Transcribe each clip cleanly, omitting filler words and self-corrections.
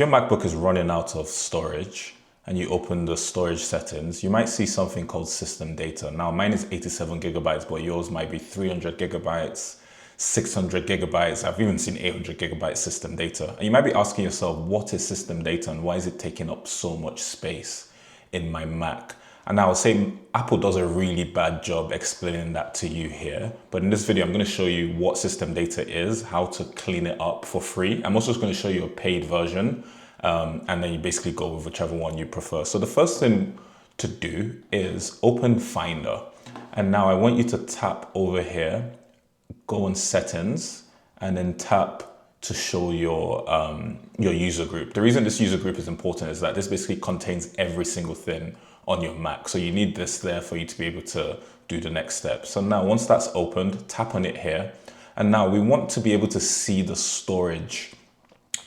Your MacBook is running out of storage and you open the storage settings, you might see something called system data. Now mine is 87 gigabytes, but yours might be 300 gigabytes, 600 gigabytes. I've even seen 800 gigabytes system data. And you might be asking yourself, what is system data and why is it taking up so much space in my Mac? And I would say Apple does a really bad job explaining that to you here. But in this video, I'm going to show you what system data is, how to clean it up for free. I'm also going to show you a paid version, and then you basically go with whichever one you prefer. So the first thing to do is open Finder. And now I want you to tap over here, go on settings, and then tap to show your user group. The reason this user group is important is that this basically contains every single thing on your Mac. So you need this there for you to be able to do the next step. So now once that's opened, tap on it here. And now we want to be able to see the storage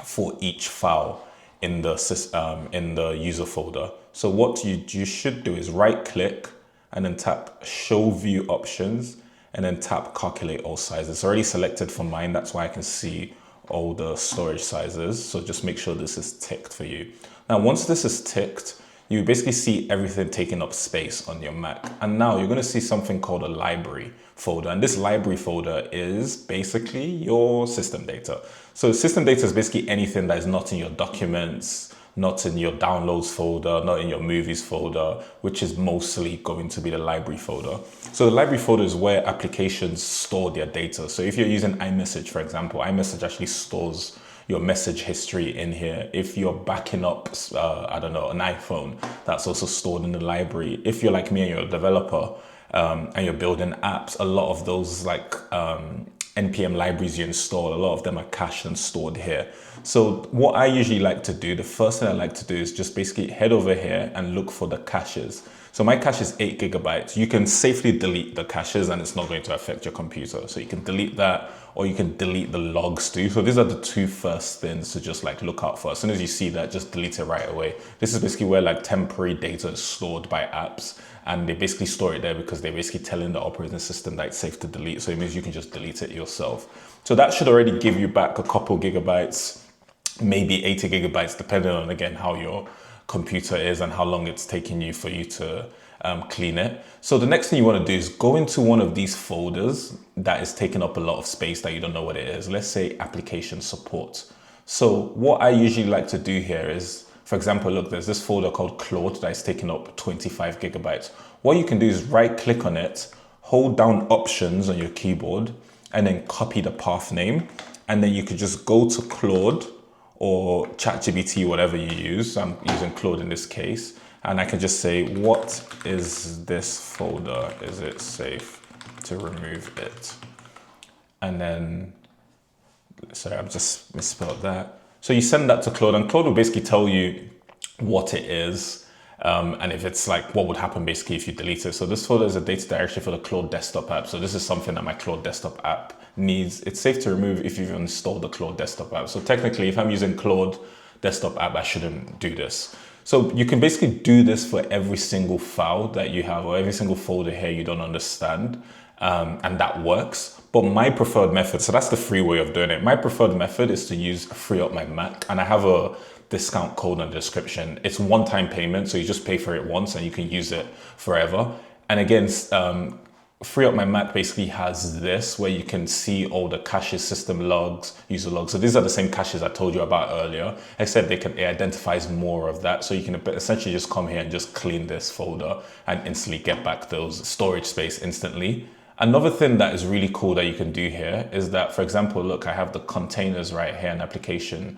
for each file in the user folder. So what you should do is right click and then tap show view options and then tap calculate all sizes. It's already selected for mine. That's why I can see all the storage sizes. So just make sure this is ticked for you. Now, once this is ticked, you basically see everything taking up space on your Mac. And now you're gonna see something called a library folder. And this library folder is basically your system data. So system data is basically anything that is not in your documents, not in your downloads folder, not in your movies folder, which is mostly going to be the library folder. So the library folder is where applications store their data. So if you're using iMessage, for example, iMessage actually stores your message history in here. If you're backing up, I don't know, an iPhone, that's also stored in the library. If you're like me and you're a developer and you're building apps, a lot of those like NPM libraries you install, a lot of them are cached and stored here. So what I usually like to do, the first thing I like to do is just basically head over here and look for the caches. So my cache is 8 gigabytes. You can safely delete the caches and it's not going to affect your computer. So you can delete that or you can delete the logs too. So these are the two first things to just like look out for. As soon as you see that, just delete it right away. This is basically where like temporary data is stored by apps and they basically store it there because they're basically telling the operating system that it's safe to delete. So it means you can just delete it yourself. So that should already give you back a couple gigabytes, maybe 80 gigabytes, depending on again, how your computer is and how long it's taking you for you to clean it. So the next thing you want to do is go into one of these folders that is taking up a lot of space that you don't know what it is. Let's say application support. So what I usually like to do here is, for example, look, there's this folder called Claude that is taking up 25 gigabytes. What you can do is right click on it, hold down options on your keyboard and then copy the path name. And then you could just go to Claude or ChatGPT, whatever you use. I'm using Claude in this case. And I can just say, what is this folder? Is it safe to remove it? And then, sorry, I've just misspelled that. So you send that to Claude and Claude will basically tell you what it is. And if it's like, what would happen basically if you delete it. So this folder is a data directory for the Claude desktop app. So this is something that my Claude desktop app needs. It's safe to remove if you've installed the Claude desktop app. So technically, if I'm using Claude desktop app, I shouldn't do this. So you can basically do this for every single file that you have or every single folder here you don't understand. And that works. But my preferred method, so that's the free way of doing it. My preferred method is to use Free Up My Mac. And I have a discount code in the description. It's one-time payment. So you just pay for it once and you can use it forever. And again, Free Up My Mac basically has this where you can see all the caches, system logs, user logs. So these are the same caches I told you about earlier, except it identifies more of that. So you can essentially just come here and just clean this folder and instantly get back those storage space instantly. Another thing that is really cool that you can do here is that, for example, look, I have the containers right here in application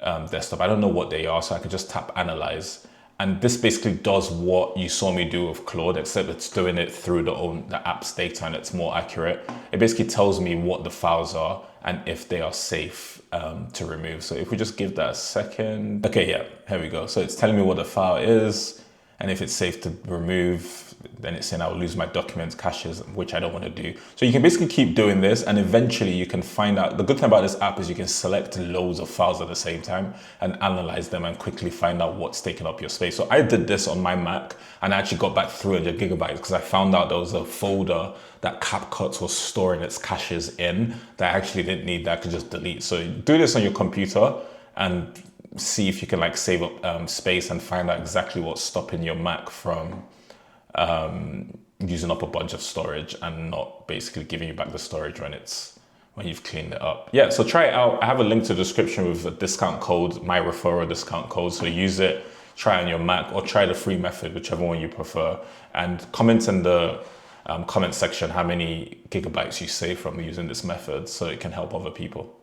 desktop. I don't know what they are, so I can just tap analyze. And this basically does what you saw me do with Claude, except it's doing it through the app's data and it's more accurate. It basically tells me what the files are and if they are safe to remove. So if we just give that a second. Okay, yeah, here we go. So it's telling me what the file is and if it's safe to remove. Then it's saying I will lose my documents, caches, which I don't want to do. So you can basically keep doing this and eventually you can find out. The good thing about this app is you can select loads of files at the same time and analyze them and quickly find out what's taking up your space. So I did this on my Mac and I actually got back 300 gigabytes because I found out there was a folder that CapCut was storing its caches in that I actually didn't need, that I could just delete. So do this on your computer and see if you can like save up space and find out exactly what's stopping your Mac from using up a bunch of storage and not basically giving you back the storage when you've cleaned it up. Yeah, so try it out. I have a link to the description with a discount code, my referral discount code. So use it, try on your Mac, or try the free method, whichever one you prefer. And comment in the comment section how many gigabytes you save from using this method so it can help other people.